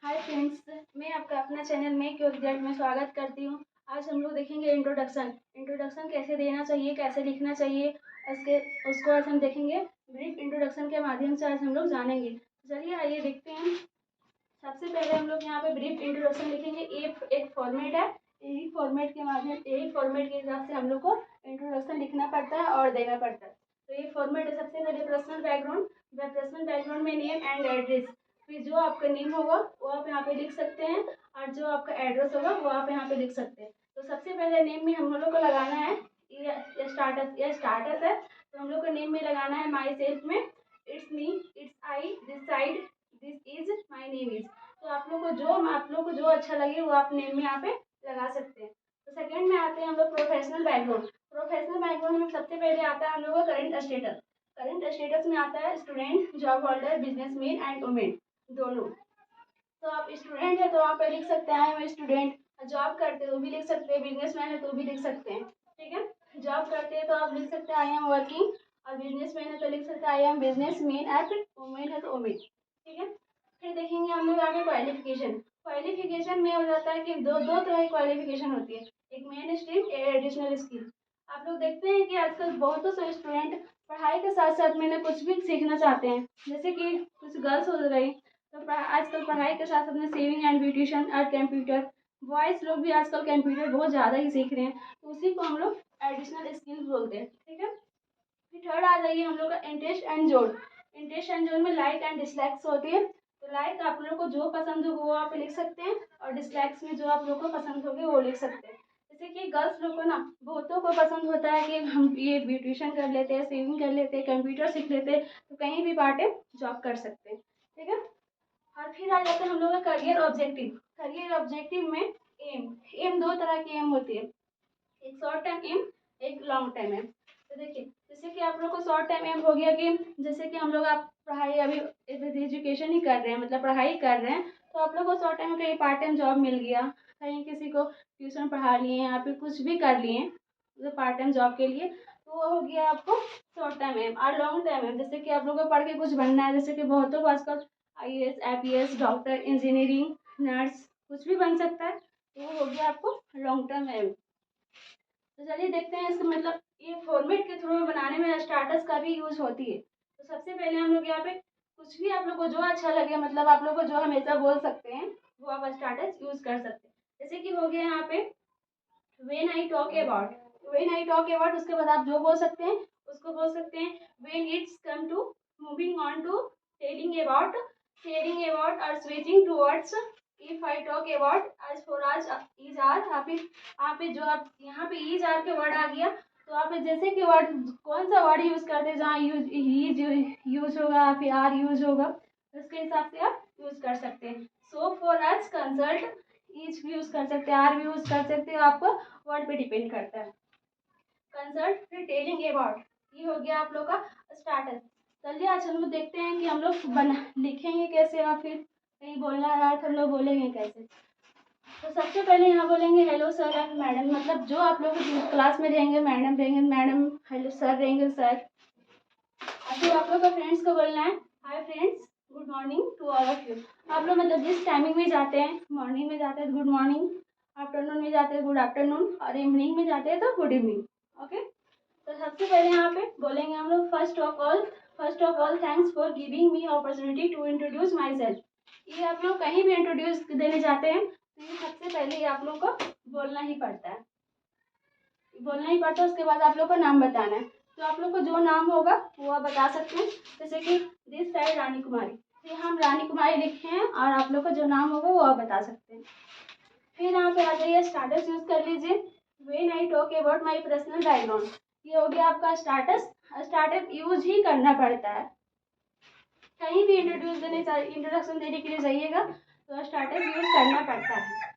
Hi friends, मैं आपका अपना चैनल मेक योर रिजल्ट में स्वागत करती हूँ। आज हम लोग देखेंगे इंट्रोडक्शन कैसे देना चाहिए, कैसे लिखना चाहिए। उसको आज हम देखेंगे। ब्रीफ इंट्रोडक्शन के माध्यम से आज हम लोग जानेंगे। चलिए आइए देखते हैं। सबसे पहले हम लोग यहाँ पे ब्रीफ इंट्रोडक्शन लिखेंगे। एक फॉर्मेट है। यही फॉर्मेट के हिसाब से हम लोग को इंट्रोडक्शन लिखना पड़ता है और देना पड़ता है। तो ये फॉर्मेट है। सबसे पहले पर्सनल बैकग्राउंड में नेम एंड एड्रेस। फिर जो आपका नेम होगा वो आप यहाँ पे लिख सकते हैं, और जो आपका एड्रेस होगा वो आप यहाँ पे लिख सकते हैं। तो सबसे पहले नेम में हम लोग को लगाना है ये स्टार्टस है। तो हम लोग को नेम में लगाना है माई सेल्फ में it's me, it's I, this side, this is my name is. तो आप लोग को जो अच्छा लगे वो आप नेम में यहाँ पे लगा सकते हैं। तो सेकंड में आते हैं हम लोग प्रोफेशनल बैकग्राउंड में सबसे पहले आता है हम लोग का करंट स्टेटस में आता है student, job holder, businessman and women दोनों। तो आप स्टूडेंट है तो वहाँ पे लिख सकते हैं आई एम स्टूडेंट। जॉब करते हो भी लिख सकते हैं, बिजनेसमैन है तो भी लिख सकते हैं। ठीक है, जॉब करते हैं तो आप लिख सकते हैं आई एम वर्किंग, और बिजनेसमैन है तो लिख सकते हैं I am businessman at, women है तो वुमेन। ठीक है, फिर देखेंगे हम लोग आगे क्वालिफिकेशन में हो जाता है कि दो तरह की क्वालिफिकेशन होती है, एक मेन स्ट्रीम, एक एडिशनल स्किल। आप लोग देखते हैं कि आजकल बहुत से स्टूडेंट पढ़ाई के साथ साथ मैंने कुछ भी सीखना चाहते हैं, जैसे कि कुछ गर्ल्स हो गई तो आजकल पढ़ाई के साथ अपने सेविंग एंड ब्यूटिशियन और कंप्यूटर, बॉयज़ लोग भी आजकल कंप्यूटर बहुत ज़्यादा ही सीख रहे हैं, तो उसी को हम लोग एडिशनल स्किल्स बोलते हैं। ठीक है, फिर थर्ड आ जाइए हम लोग का इंटरेस्ट एंड जोन में लाइक एंड डिसलाइक्स होती है। तो लाइक आप लोग को जो पसंद हो वो आप लिख सकते हैं, और डिसलाइक्स में जो आप लोग को पसंद होगी वो लिख सकते हैं। जैसे कि गर्ल्स लोग को ना बहुतों को पसंद होता है कि हम ये ब्यूटिशियन कर लेते हैं, सेविंग कर लेते हैं, कंप्यूटर सीख लेते हैं, तो कहीं भी पार्ट टाइम जॉब कर सकते हैं। ठीक है, और फिर आ जाता है हम लोग का करियर ऑब्जेक्टिव में एम दो तरह की एम होती है, एक शॉर्ट टर्म एम, एक लॉन्ग टर्म एम। तो देखिए जैसे कि आप लोग को शॉर्ट टर्म एम हो गया कि जैसे कि हम लोग आप पढ़ाई अभी एजुकेशन ही कर रहे हैं, मतलब पढ़ाई कर रहे हैं, तो आप लोग को शॉर्ट टाइम में कहीं पार्ट टाइम जॉब मिल गया, कहीं किसी को ट्यूशन पढ़ा लिए या फिर कुछ भी कर लिए मतलब पार्ट टाइम जॉब के लिए, तो वो हो गया आपको शॉर्ट टाइम एम। और लॉन्ग टाइम एम जैसे कि आप लोग को पढ़ के कुछ बनना है, जैसे कि बहुतों को आजकल IAS, IPS, doctor, engineering, nurse कुछ भी बन सकता है, तो वो हो गया आपको लॉन्ग टर्म एम। तो चलिए देखते हैं इसका मतलब ये फॉर्मेट के थ्रू बनाने में स्टार्टस का भी यूज होती है। तो सबसे पहले हम लोग यहाँ पे कुछ भी आप लोग को जो अच्छा लगे, मतलब आप लोग को जो हमेशा बोल सकते हैं वो आप स्टार्टस यूज कर सकते हैं। जैसे कि हो गया यहाँ पे व्हेन आई टॉक अबाउट, उसके बाद आप जो बोल सकते हैं उसको बोल सकते हैं when it's come to moving on to telling about, sharing about और switching towards, if I talk about आज फॉर आज इज आर। यहाँ पे जो आप यहाँ पे इज आर के वर्ड आ गया, तो आप जैसे कि वर्ड कौन सा वर्ड यूज करते हैं, जहाँ यूज होगा फिर आर यूज होगा, उसके हिसाब से आप यूज कर सकते हैं। So for us consult, each भी यूज कर सकते हैं, आर भी यूज कर सकते हैं, आपको वर्ड पे डिपेंड करता है। कंसल्ट फिर टेलिंग अबाउट, ये हो गया आप लोग का स्टार्टर। चलिए आज हम लोग देखते हैं कि हम लोग लिखेंगे कैसे, या फिर कहीं बोलना है तो हम लोग बोलेंगे कैसे। तो सबसे पहले यहाँ बोलेंगे हेलो सर एंड मैडम, मतलब जो आप लोग क्लास में रहेंगे मैडम रहेंगे मैडम, हेलो सर रहेंगे सर। और फिर आप लोग का फ्रेंड्स को बोलना है hi friends, good morning to all of you. आप लोग मतलब जिस टाइमिंग में जाते हैं, मॉर्निंग में जाते हैं गुड मॉर्निंग, आफ्टरनून में जाते हैं गुड आफ्टरनून, और इवनिंग में जाते हैं तो गुड इवनिंग। ओके, तो सबसे पहले यहाँ पे बोलेंगे हम लोग first of all thanks for giving me opportunity to introduce my self. ये आप लोग कहीं भी इंट्रोड्यूस देने जाते हैं तो ये सबसे पहले आप लोग को बोलना ही पड़ता है, उसके बाद आप लोग का नाम बताना है। तो आप लोग को जो नाम होगा वो आप बता सकते हैं, जैसे कि दिस साइड रानी कुमारी, तो हम रानी कुमारी लिखे हैं, और आप लोग का जो नाम होगा वो आप बता सकते हैं। फिर यहाँ पे आ जाइए स्टार्टस यूज कर लीजिए, when I talk about my personal background, ये हो गया आपका स्टार्टस यूज ही करना पड़ता है, कहीं भी इंट्रोडक्शन देने के लिए जाइएगा तो स्टार्टस यूज करना पड़ता है।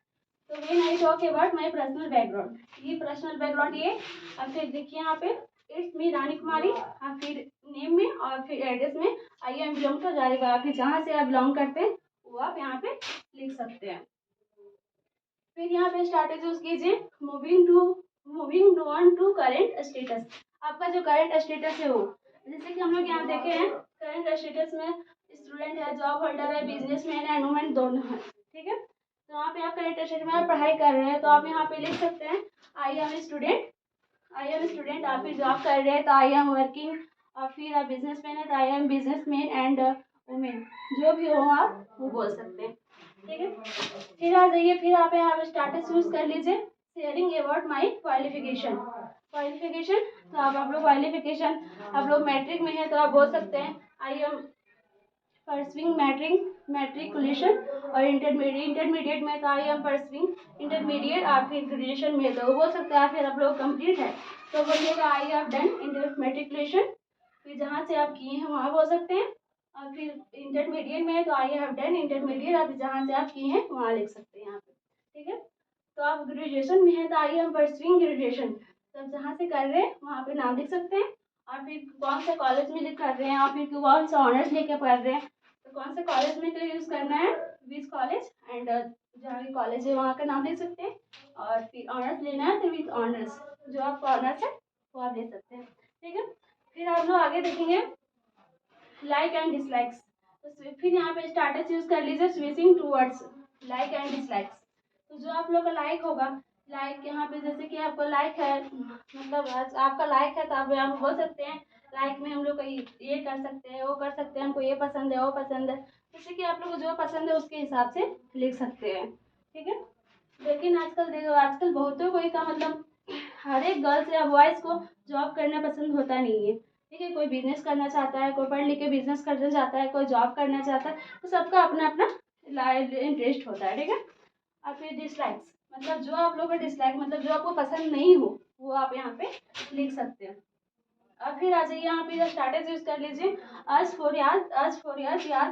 तो when I talk about my personal background, ये पर्सनल बैकग्राउंड ये, और फिर देखिए यहाँ पे इट्स मी रानी कुमारी, और फिर नेम में और फिर एड्रेस में आई एम बिलोंग टू जाएगा, फिर जहाँ से आप बिलोंग करते हैं वो आप यहाँ पे लिख सकते हैं। फिर यहाँ पे स्टार्टस यूज कीजिए moving on to current status, आपका जो करंट स्टेटस है वो, जैसे कि हम लोग यहाँ देखे हैं करंट स्टेटस में स्टूडेंट है, जॉब होल्डर है, बिजनेसमैन है, वुमेन दोनों है। तो वहाँ पे आप करंट स्टेट में आप पढ़ाई कर रहे हैं तो आप यहाँ पे लिख सकते हैं I M student. I am student, आप फिर जॉब कर रहे हैं तो आई एम वर्किंग, और फिर आप बिजनेस मैन है तो I am business man and women, जो भी हो आप वो बोल सकते हैं। ठीक है, फिर आ जाइए, फिर आप यहाँ पे स्टाटस यूज कर लीजिए, sharing about my qualification. Qualification, तो आप लोग क्वालिफिकेशन, आप लोग मैट्रिक में है तो आप बोल सकते हैं आई एम परसुइंग मैट्रिकुलेशन, और इंटरमीडिएट में तो आई एम परसुइंग इंटरमीडिएट, आप फिर ग्रेजुएशन में तो बोल सकते हैं, फिर आप लोग कंप्लीट है तो बोलिएगा I have done inter matriculation, फिर जहाँ से आप किए हैं वहाँ बोल सकते हैं, और फिर इंटरमीडिएट में है तो आई हैव डन इंटरमीडिएट, आप जहाँ से आप किए हैं वहाँ लिख सकते हैं यहाँ पे। ठीक है, तो आप ग्रेजुएशन में है तो आई एम परसुइंग ग्रेजुएशन, तो आप जहाँ से कर रहे हैं वहाँ पे नाम लिख सकते हैं, और फिर कौन से कॉलेज में लिख कर रहे हैं, और फिर कौन सा ऑनर्स लेके पढ़ रहे हैं, तो कौन से कॉलेज में तो यूज़ करना है विच कॉलेज, एंड जहाँ भी कॉलेज है वहाँ का नाम लिख सकते हैं, और फिर ऑनर्स लेना है तो विथ ऑनर्स, जो आपका ऑनर्स है वो आप ले सकते हैं। ठीक है, फिर आप लोग आगे देखेंगे लाइक एंड डिसलाइक्स, तो फिर यहाँ पे स्टार्टस यूज कर लीजिए switching towards like and dislikes. तो जो आप लोग का लाइक होगा, लाइक यहाँ पे जैसे कि आपका लाइक है, मतलब आपका लाइक है तो आप यहाँ पे बोल सकते हैं लाइक में हम लोग का ये कर सकते हैं, वो कर सकते हैं, हमको ये पसंद है, वो पसंद है, जैसे कि आप लोग को जो पसंद है उसके हिसाब से लिख सकते हैं। ठीक है, लेकिन आजकल देखो, आजकल बहुतों को का मतलब हर एक गर्ल्स या बॉयज़ को जॉब करना पसंद होता नहीं है। ठीक है, कोई बिजनेस करना चाहता है, कोई पढ़ लिख के बिजनेस करना चाहता है, कोई जॉब करना चाहता है, तो सबका अपना अपना इंटरेस्ट होता है। ठीक है, और फिर डिसलाइक्स, मतलब जो आप लोगों का डिसलाइक, मतलब जो आपको पसंद नहीं हो वो आप यहाँ पे लिख सकते हैं। और फिर आ जाइए यहाँ पे स्टार्टर्स यूज कर लीजिए आज फॉर यार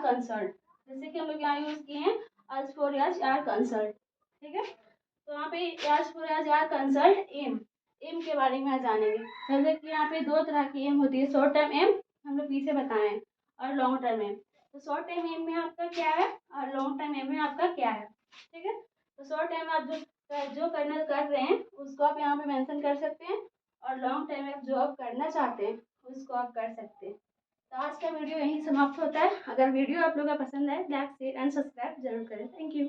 कंसल्ट, जैसे कि हम लोग यहाँ यूज किए हैं आज फॉर यार कंसल्ट। ठीक है, तो यहाँ पे आज फॉर यार कंसल्ट एम, एम के बारे में जानेंगे, जैसे कि यहाँ पे दो तरह की एम होती है, शॉर्ट टर्म एम हम लोग पीछे बताए हैं, और लॉन्ग टर्म एम। तो शॉर्ट टर्म एम में आपका क्या है और लॉन्ग टर्म एम में आपका क्या है। ठीक है, तो शॉर्ट टाइम आप जो करना कर रहे हैं उसको आप यहाँ पे मेंशन कर सकते हैं, और लॉन्ग टाइम आप जो आप करना चाहते हैं उसको आप कर सकते हैं। तो आज का वीडियो यहीं समाप्त होता है। अगर वीडियो आप लोगों का पसंद है लाइक शेयर एंड सब्सक्राइब जरूर करें। Thank you.